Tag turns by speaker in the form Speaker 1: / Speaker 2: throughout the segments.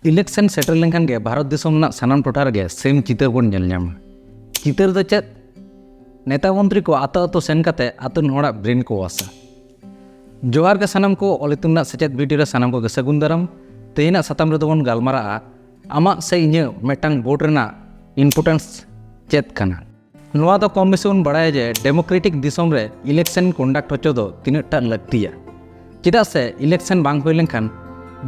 Speaker 1: Election settle लेनखान गे भारत दिसोम ना सानाम टोठा रे same चितर बन नेल ᱧᱟᱢᱟ। चितर दो चेद नेता मंत्री को आतो आतो सेन काते आतो नोड़ा ब्रेन को वासा। जोहार के सानाम को ओलितुना सचेत वीडियो रे सानाम को सगुन दाराम तेना साताम रे दोबन गालमारा आमा से इने मेटांग वोट रेना इम्पोर्टेंस चेद कना। नोआ दो कम बेसी बन बड़ाय जे डेमोक्रेटिक दिसोम रे इलेक्शन कंडक्ट होचो दो तिनटा लगतिया। चेदा से इलेक्शन बांग होय लेनखान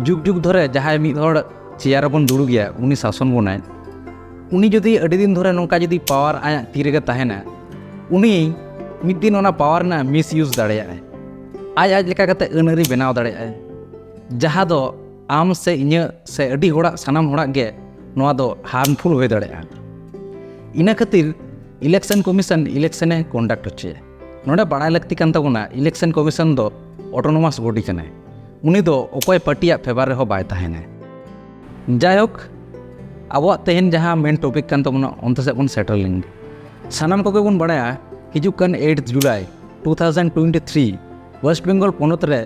Speaker 1: जुग जुग धरे जहाय मिद हड़ चेयर बन दुड़ु गया उनी शासन बनाय उनी जदि अड़ी दिन धरे नोंका जदि पावर आया ती रेगे ताहेना उनी मिद दिन ओना पावर ना मिस यूज दाड़ेयाय आज आज लेका कते अनरी बनाव दाड़ेयाय जहां दो आम से इᱧ से अड़ी होड़ा सानाम होड़ा गे नोआ दो हार्मफुल होय दाड़ेया। इना खातिर इलेक्शन कमीशन इलेक्शने कंडक्ट होचे नोडे बाड़ाय लगती कान ताबोना इलेक्शन कमीशन दो ऑटोनोमस बॉडी कने उनी दो ओकोय पार्टिया फेवर रेहो बाय ताहेना। जायक अब तेहन जहाँ मेन टॉपिक कान ताबोना ओंते से बन सेटल लेंगे सानाम कोगे बन बड़ाया हिजू कान 8 जुलाई 2023 वेस्ट बेंगल पोनत रे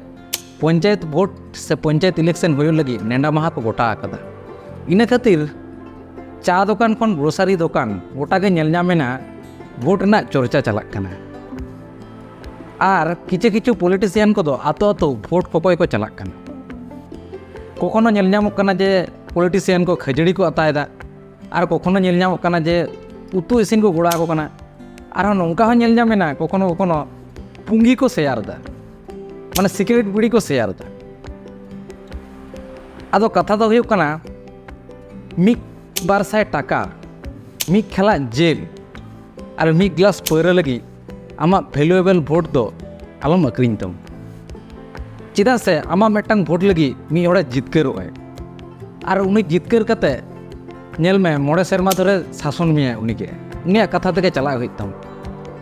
Speaker 1: पंचायत वोट से पंचायत इलेक्शन होय लगी नेंडा माहा को गोटा आकदा। इना खातिर चा दुकान खन ग्रोसरी दुकान गोटा गे नेल ᱧᱟᱢᱮᱱᱟ वोट ना चर्चा चलक कना आर किछु किछु पॉलिटिशियन को दो आतो आतो वोट कोकोय को चलक कना। कखनो नेल ᱧᱟᱢᱚᱜ कना जे पॉलिटिशियन को खजड़ी को अतायदा और कखनो नेल ᱧᱟᱢᱚᱜ कना जे उतु इसिन को गोड़ा को कना और नौका हो नेल ᱧᱟᱢᱮᱱᱟ कखनो कखनो पुंगी को शेयर दा माने सिक्रेट बिड़ी को शेयर दा। आदो कथा दो हुयुग कना मिक बारसाय टाका मिक खेला जेल और मिक ग्लास पैरा लगी आमा वैल्यूएबल वोट दो आलम अक्रिन तम चेदा से आमा मेटांग वोट लगी मी होड़े जितकरो है और उनी जितकर कते नेल में मोड़े सेरमा धरे शासन में उनीके उनिया कथा तके चला हुई तम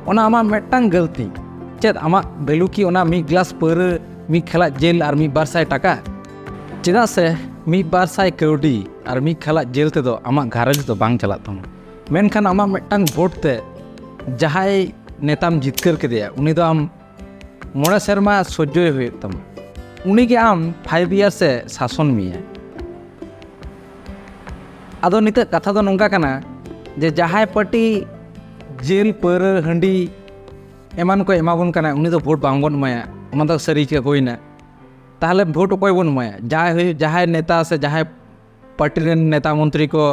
Speaker 1: ओना आमा मेटांग गलती चेद आमा वैल्यू की ओना मी ग्लास पैरा मी खेला जेल और मी बारसाय टाका चेदा से मी बारसाय कौडी और मी खेला जेल ते दो आमा घारज दो बांग चला तम मेनखान आमा मेटांग वोट ते जहाय नेताम जितकर के उनी दो आम मोड़े सेरमा सह्य हुई तम उनी के आम 5 ईयर से शासन में आदो नित कथा दो नोंका कना जे जहाय पार्टी जेल पर हंडी एमान को एमाबन कना उनी दो वोट बांग बन माया ओना दो सरी के होइना ताहले वोट ओकोय बन माया जहाय नेता से जहाय पार्टी रेन नेता मंत्री को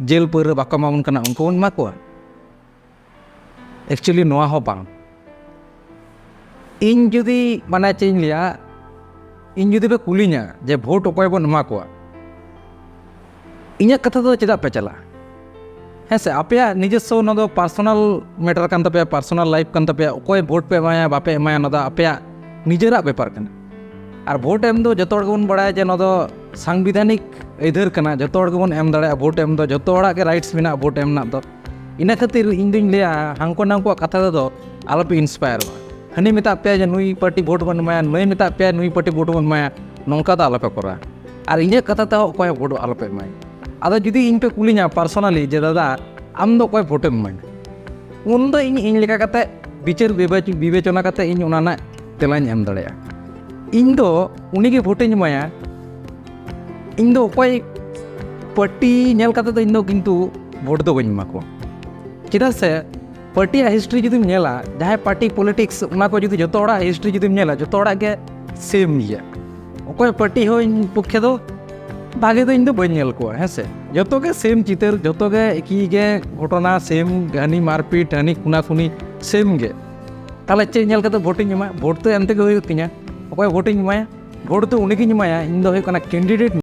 Speaker 1: जेल पर बाको एमाबन कना उनको बन मा को एक्चुअली नोआ हो बांग इन जुदी माने चेंज लिया इन जुदी पे कुलिना जे वोट ओकोय बन एमा को इña कथा दो चेदा पे चला है से आपया निजस्व न दो पर्सनल मैटर कान तपया पर्सनल लाइफ कान तपया ओकोय वोट पे एमाया बापे एमाया न दो आपया निजेरा बेपार कना और वोट एम दो जतो हड़ बन बड़ाय जे न दो संविधानिक अधार कना जतो हड़ बन एम दाड़े वोट एम दो जतो हड़ा के राइट्स मेना वोट एम ना दो इना खातिर इन दुñ लेया हांको नांको कथा दो आलोपे इंस्पायर हनी मेता पे जे नुई पार्टी वोट बन माया नई मेता पे नुई पार्टी वोट बन माया नौका दो आलोपे करा और इña कथा ते ओकोय वोट आलोपे माय आदो जुदी इन पे कुलिना पर्सनली जे दादा आम दो कोई वोट एम माय उन दो इन लेका कते विचार विवेचना कते इन ओनाना तेलाñ एम दाड़ेया इन दो उनी के वोट इन माया इन दो कोई पार्टी नेल कते दो इन दो किंतु वोट दो बन मा को चेदा से पार्टी हिस्ट्री जुदी नेला जहां पार्टी पॉलिटिक्स उना को जुदी जतो हड़ा हिस्ट्री जुदी नेला जतो हड़ा के सेम गया ओकोय पार्टी हो इन पक्षे दो भागे तो इन दो बन नेल को है से जतो के सेम चितर जतो के एकी गे घटना सेम गानी मारपीट हानी खुना खुनी सेम गे ताले चे नेल कते वोट इन मा वोट तो एमते के होय तिना ओकोय वोट इन माया वोट तो उनी के इन माया इन दो होय कना कैंडिडेट